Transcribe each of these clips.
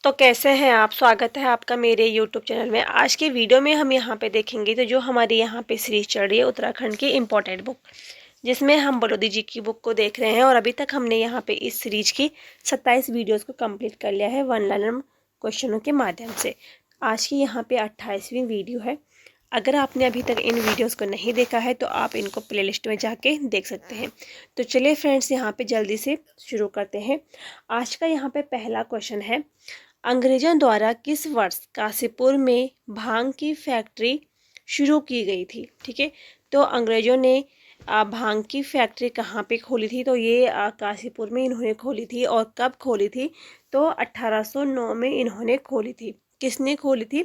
तो कैसे हैं आप। स्वागत है आपका मेरे YouTube चैनल में। आज के वीडियो में हम यहाँ पे देखेंगे तो जो हमारी यहाँ पे सीरीज चल रही है उत्तराखंड की इम्पोर्टेंट बुक, जिसमें हम बलौदी जी की बुक को देख रहे हैं। और अभी तक हमने यहाँ पे इस सीरीज की 27 वीडियोस को कंप्लीट कर लिया है 1 लाइनर क्वेश्चनों के माध्यम से। आज की यहाँ पे 28वीं वीडियो है। अगर आपने अभी तक इन वीडियोस को नहीं देखा है तो आप इनको प्लेलिस्ट में जाके देख सकते हैं। तो चलिए फ्रेंड्स, यहाँ पे जल्दी से शुरू करते हैं। आज का यहाँ पे पहला क्वेश्चन है, अंग्रेजों द्वारा किस वर्ष काशीपुर में भांग की फैक्ट्री शुरू की गई थी। ठीक है, तो अंग्रेजों ने भांग की फैक्ट्री कहाँ पे खोली थी, तो ये काशीपुर में इन्होंने खोली थी। और कब खोली थी, तो 1809 में इन्होंने खोली थी। किसने खोली थी,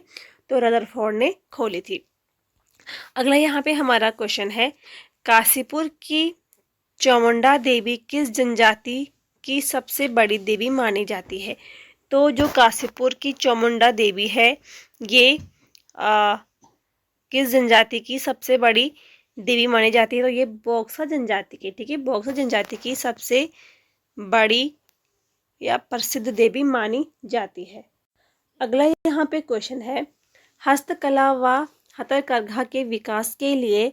तो रदरफोर्ड ने खोली थी। अगला यहाँ पे हमारा क्वेश्चन है, काशीपुर की चामुंडा देवी किस जनजाति की सबसे बड़ी देवी मानी जाती है। तो जो काशीपुर की चामुंडा देवी है, ये किस जनजाति की सबसे बड़ी देवी मानी जाती है, तो ये बॉक्सा जनजाति की। ठीक है, बॉक्सा जनजाति की सबसे बड़ी या प्रसिद्ध देवी मानी जाती है। अगला यहाँ पे क्वेश्चन है, हस्तकला व हथकरघा के विकास के लिए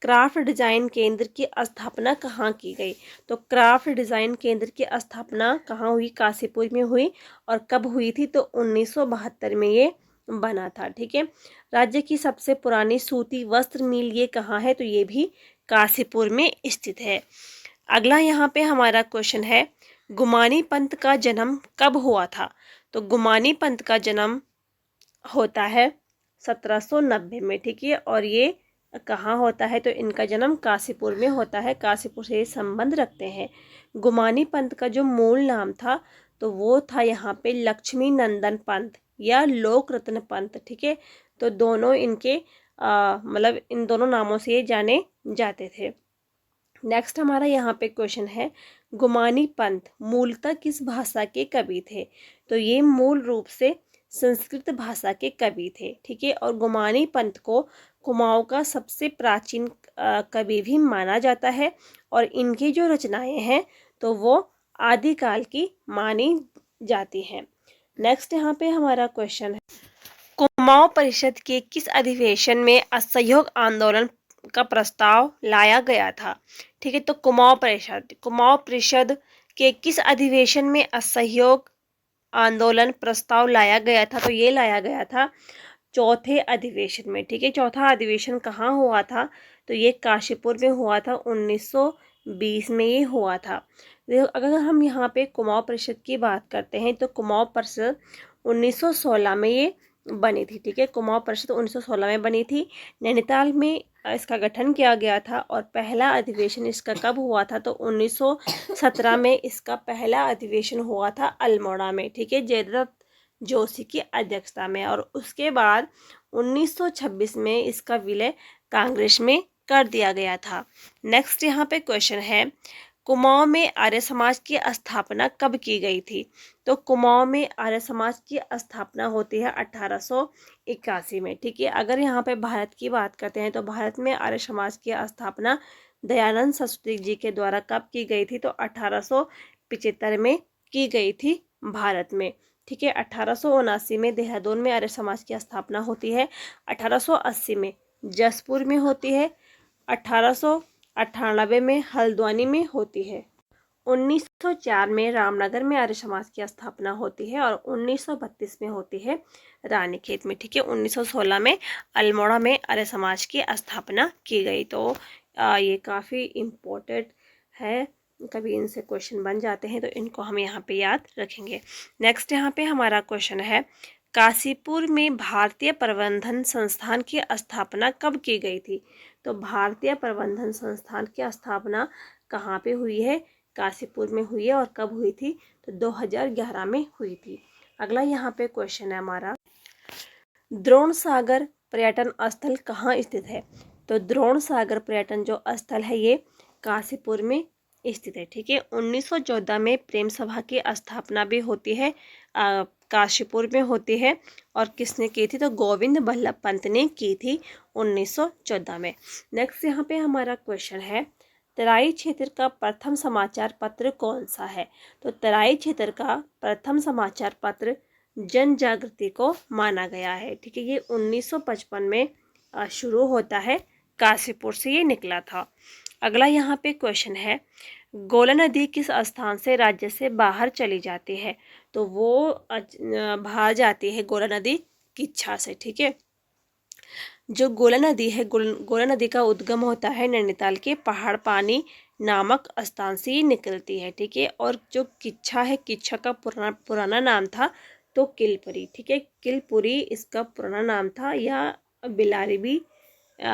क्राफ्ट डिजाइन केंद्र की स्थापना कहाँ की गई। तो क्राफ्ट डिजाइन केंद्र की स्थापना कहाँ हुई, काशीपुर में हुई। और कब हुई थी, तो 1972 में ये बना था। ठीक है, राज्य की सबसे पुरानी सूती वस्त्र मिल ये कहाँ है, तो ये भी काशीपुर में स्थित है। अगला यहाँ पे हमारा क्वेश्चन है, गुमानी पंथ का जन्म कब हुआ था। तो गुमानी पंथ का जन्म होता है 1790 में। ठीक है, और ये कहाँ होता है, तो इनका जन्म काशीपुर में होता है। काशीपुर से संबंध रखते हैं। गुमानी पंथ का जो मूल नाम था, तो वो था यहाँ पे लक्ष्मी नंदन पंथ या लोक रत्न पंथ। ठीक है, तो दोनों इनके मतलब इन दोनों नामों से ये जाने जाते थे। नेक्स्ट हमारा यहाँ पे क्वेश्चन है, गुमानी पंथ मूलतः किस भाषा के कवि थे। तो ये मूल रूप से संस्कृत भाषा के कवि थे। ठीक है, और गुमानी पंथ को कुमाऊं का सबसे प्राचीन कवि भी माना जाता है। और इनकी जो रचनाएं हैं, तो वो आदिकाल की मानी जाती हैं। नेक्स्ट यहाँ पे हमारा क्वेश्चन है, कुमाऊं परिषद के किस अधिवेशन में असहयोग आंदोलन का प्रस्ताव लाया गया था। ठीक है, तो कुमाऊं परिषद के किस अधिवेशन में असहयोग आंदोलन प्रस्ताव लाया गया था, तो ये लाया गया था चौथे अधिवेशन में। ठीक है, चौथा अधिवेशन कहाँ हुआ था, तो ये काशीपुर में हुआ था। 1920 में ये हुआ था। अगर हम यहाँ पे कुमाऊं परिषद की बात करते हैं, तो कुमाऊं परिषद 1916 में ये बनी थी। ठीक है, कुमाऊं परिषद 1916 में बनी थी। नैनीताल में इसका गठन किया गया था। और पहला अधिवेशन इसका कब हुआ था, तो 1917 में इसका पहला अधिवेशन हुआ था अल्मोड़ा में। ठीक है, जयदत्त जोशी की अध्यक्षता में। और उसके बाद 1926 में इसका विलय कांग्रेस में कर दिया गया था। नेक्स्ट यहाँ पे क्वेश्चन है, कुमाऊं में आर्य समाज की स्थापना कब की गई थी। तो कुमाऊं में आर्य समाज की स्थापना होती है 1881 में। ठीक है, अगर यहाँ पे भारत की बात करते हैं, तो भारत में आर्य समाज की स्थापना दयानंद सरस्वती जी के द्वारा कब की गई थी, तो 1875 में की गई थी भारत में। ठीक है, 1879 में देहरादून में आर्य समाज की स्थापना होती है। 1880 में जसपुर में होती है। 1898 में हल्द्वानी में होती है। 1904 में रामनगर में आर्य समाज की स्थापना होती है। और 1932 में होती है रानीखेत में। ठीक है, 1916 में अल्मोड़ा में आर्य समाज की स्थापना की गई। तो ये काफ़ी इम्पोर्टेंट है, कभी इनसे क्वेश्चन बन जाते हैं, तो इनको हम यहाँ पे याद रखेंगे। नेक्स्ट यहाँ पे हमारा क्वेश्चन है, काशीपुर में भारतीय प्रबंधन संस्थान की स्थापना कब की गई थी। तो भारतीय प्रबंधन संस्थान की स्थापना कहाँ पे हुई है, काशीपुर में हुई है। और कब हुई थी, तो 2011 में हुई थी। अगला यहाँ पे क्वेश्चन है हमारा, द्रोण सागर पर्यटन स्थल कहाँ स्थित है। तो द्रोण सागर पर्यटन जो स्थल है, ये काशीपुर में स्थित है। ठीक है, 1914 में प्रेम सभा की स्थापना भी होती है, काशीपुर में होती है। और किसने की थी, तो गोविंद बल्लभ पंत ने की थी 1914 में। नेक्स्ट यहाँ पे हमारा क्वेश्चन है, तराई क्षेत्र का प्रथम समाचार पत्र कौन सा है। तो तराई क्षेत्र का प्रथम समाचार पत्र जन जागृति को माना गया है। ठीक है, ये 1955 में शुरू होता है, काशीपुर से ये निकला था। अगला यहाँ पे क्वेश्चन है, गोला नदी किस स्थान से राज्य से बाहर चली जाती है? तो वो बाहर जाती है गोला नदी किच्छा से। ठीक है, जो गोला नदी है, गोला नदी का उद्गम होता है नैनीताल के पहाड़ पानी नामक स्थान से निकलती है। ठीक है, और जो किच्छा है, किच्छा का पुराना नाम था तो किलपुरी। ठीक है, किलपुरी इसका पुराना नाम था, या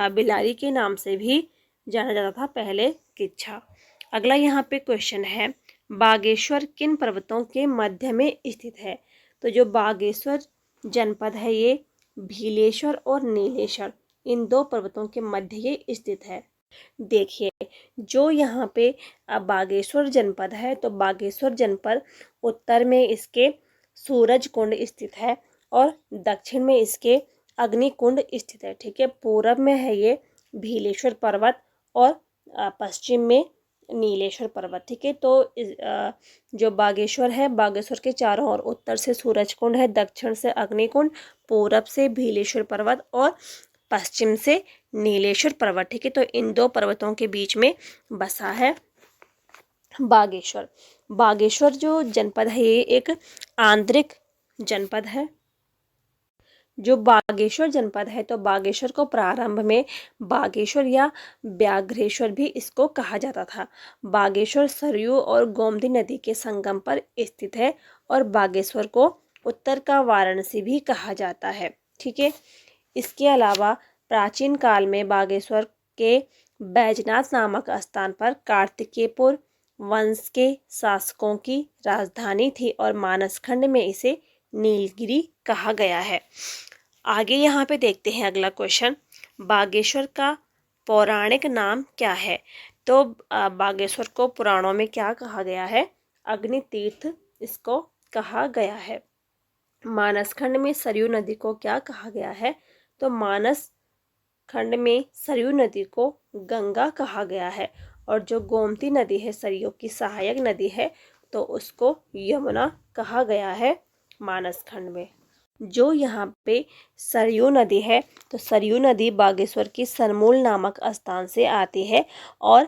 बिलारी के नाम से भी जाना जाता था पहले किच्छा। अगला यहाँ पे क्वेश्चन है, बागेश्वर किन पर्वतों के मध्य में स्थित है? तो जो बागेश्वर जनपद है ये भीलेश्वर और नीलेश्वर इन दो पर्वतों के मध्य ये स्थित है। देखिए, जो यहाँ पे बागेश्वर जनपद है, तो बागेश्वर जनपद उत्तर में इसके सूरज कुंड स्थित है और दक्षिण में इसके अग्निकुंड स्थित है। ठीक है, पूरब में है ये भीलेश्वर पर्वत और पश्चिम में नीलेश्वर पर्वत। ठीक है, तो जो बागेश्वर है, बागेश्वर के चारों ओर उत्तर से सूरज कुंड है, दक्षिण से अग्निकुंड, पूरब से भीलेश्वर पर्वत और पश्चिम से नीलेश्वर पर्वत। ठीक है, तो इन दो पर्वतों के बीच में बसा है बागेश्वर। बागेश्वर जो जनपद है ये एक आंतरिक जनपद है। जो बागेश्वर जनपद है, तो बागेश्वर को प्रारंभ में बागेश्वर या व्याघ्रेश्वर भी इसको कहा जाता था। बागेश्वर सरयू और गोमती नदी के संगम पर स्थित है और बागेश्वर को उत्तर का वाराणसी भी कहा जाता है। ठीक है, इसके अलावा प्राचीन काल में बागेश्वर के बैजनाथ नामक स्थान पर कार्तिकेयपुर वंश के शासकों की राजधानी थी और मानसखंड में इसे नीलगिरी कहा गया है। आगे यहाँ पे देखते हैं अगला क्वेश्चन, बागेश्वर का पौराणिक नाम क्या है? तो बागेश्वर को पुराणों में क्या कहा गया है? अग्नि तीर्थ इसको कहा गया है। मानसखंड में सरयू नदी को क्या कहा गया है? तो मानस खंड में सरयू नदी को गंगा कहा गया है और जो गोमती नदी है, सरयू की सहायक नदी है, तो उसको यमुना कहा गया है मानस खंड में। जो यहाँ पे सरयू नदी है, तो सरयू नदी बागेश्वर की सरमूल नामक स्थान से आती है और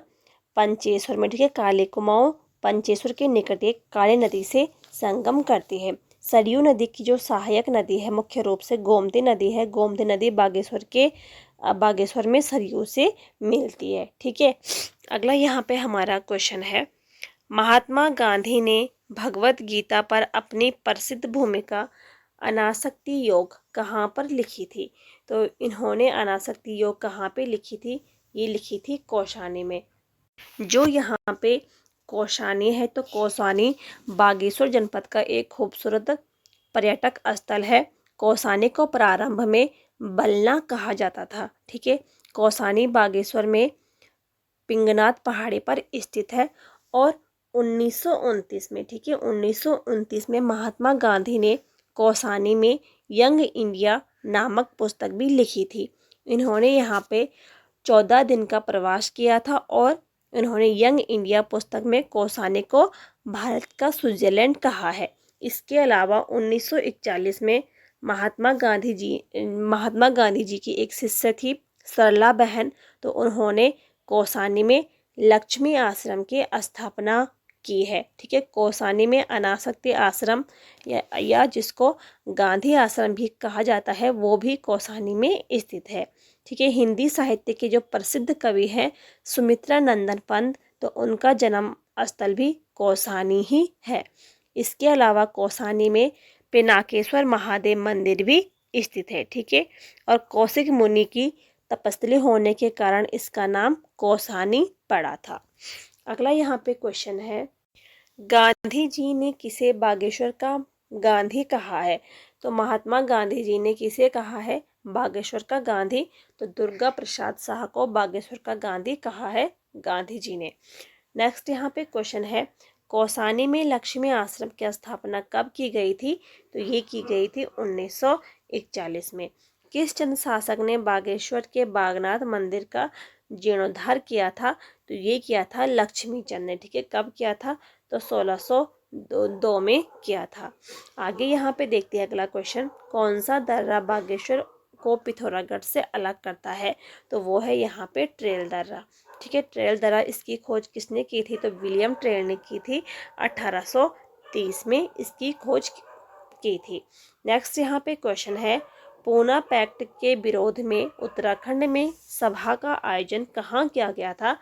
पंचेश्वर में, ठीक है, काले कुमाऊं पंचेश्वर के निकट एक काली नदी से संगम करती है। सरयू नदी की जो सहायक नदी है मुख्य रूप से गोमती नदी है। गोमती नदी बागेश्वर में सरयू से मिलती है। ठीक है, अगला यहाँ पे हमारा क्वेश्चन है, महात्मा गांधी ने भगवत गीता पर अपनी प्रसिद्ध भूमिका अनासक्ति योग कहाँ पर लिखी थी? तो इन्होंने अनासक्ति योग कहाँ पे लिखी थी? ये लिखी थी कौशानी में। जो यहाँ पे कौशानी है, तो कौशानी बागेश्वर जनपद का एक खूबसूरत पर्यटक स्थल है। कौशानी को प्रारंभ में बलना कहा जाता था। ठीक है, कौशानी बागेश्वर में पिंगनाथ पहाड़ी पर स्थित है और 1929 में, ठीक है, 1929 में महात्मा गांधी ने कौशानी में यंग इंडिया नामक पुस्तक भी लिखी थी। इन्होंने यहाँ पे 14 दिन का प्रवास किया था और इन्होंने यंग इंडिया पुस्तक में कौशानी को भारत का स्विट्जरलैंड कहा है। इसके अलावा 1941 में महात्मा गांधी जी की एक शिष्य थी सरला बहन, तो उन्होंने कौशानी में लक्ष्मी आश्रम की स्थापना की है। ठीक है, कौशानी में अनासक्ति आश्रम या जिसको गांधी आश्रम भी कहा जाता है, वो भी कौशानी में स्थित है। ठीक है, हिंदी साहित्य के जो प्रसिद्ध कवि हैं सुमित्रा नंदन पंत, तो उनका जन्म स्थल भी कौशानी ही है। इसके अलावा कौशानी में पिनाकेश्वर महादेव मंदिर भी स्थित है। ठीक है, और कौशिक मुनि की तपस्थली होने के कारण इसका नाम कौशानी पड़ा था। अगला यहाँ पे क्वेश्चन है, गांधी जी ने किसे बागेश्वर का गांधी कहा है? तो महात्मा गांधी जी ने किसे कहा है बागेश्वर का गांधी? तो दुर्गा प्रसाद शाह को बागेश्वर का गांधी कहा है गांधी जी ने। नेक्स्ट यहाँ पे क्वेश्चन है, कौशानी में लक्ष्मी आश्रम की स्थापना कब की गई थी? तो ये की गई थी 1941 में। किस चंद शासक ने बागेश्वर के बागनाथ मंदिर का जीर्णोद्धार किया था? तो ये किया था लक्ष्मी चंद ने। ठीक है, कब किया था? तो 1609 दो में किया था। आगे यहाँ पे देखते हैं अगला क्वेश्चन, कौन सा दर्रा बागेश्वर को पिथौरागढ़ से अलग करता है? तो वो है यहाँ पे ट्रेल दर्रा। ठीक है, ट्रेल दर्रा, इसकी खोज किसने की थी? तो विलियम ट्रेल ने की थी, 1830 में इसकी खोज की थी। नेक्स्ट यहाँ पे क्वेश्चन है, पूना पैक्ट के विरोध में उत्तराखंड में सभा का आयोजन कहाँ किया गया था?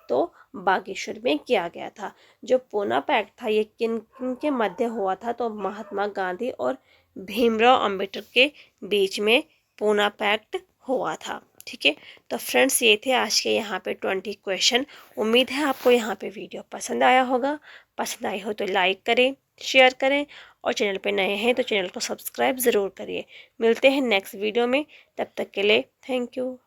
तो बागेश्वर में किया गया था। जो पूना पैक्ट था ये किन किन के मध्य हुआ था? तो महात्मा गांधी और भीमराव अंबेडकर के बीच में पूना पैक्ट हुआ था। ठीक है, तो फ्रेंड्स ये थे आज के यहाँ पे 20 क्वेश्चन। उम्मीद है आपको यहाँ पे वीडियो पसंद आया होगा। पसंद आई हो तो लाइक करें, शेयर करें, और चैनल पे नए हैं तो चैनल को सब्सक्राइब ज़रूर करिए। मिलते हैं नेक्स्ट वीडियो में, तब तक के लिए थैंक यू।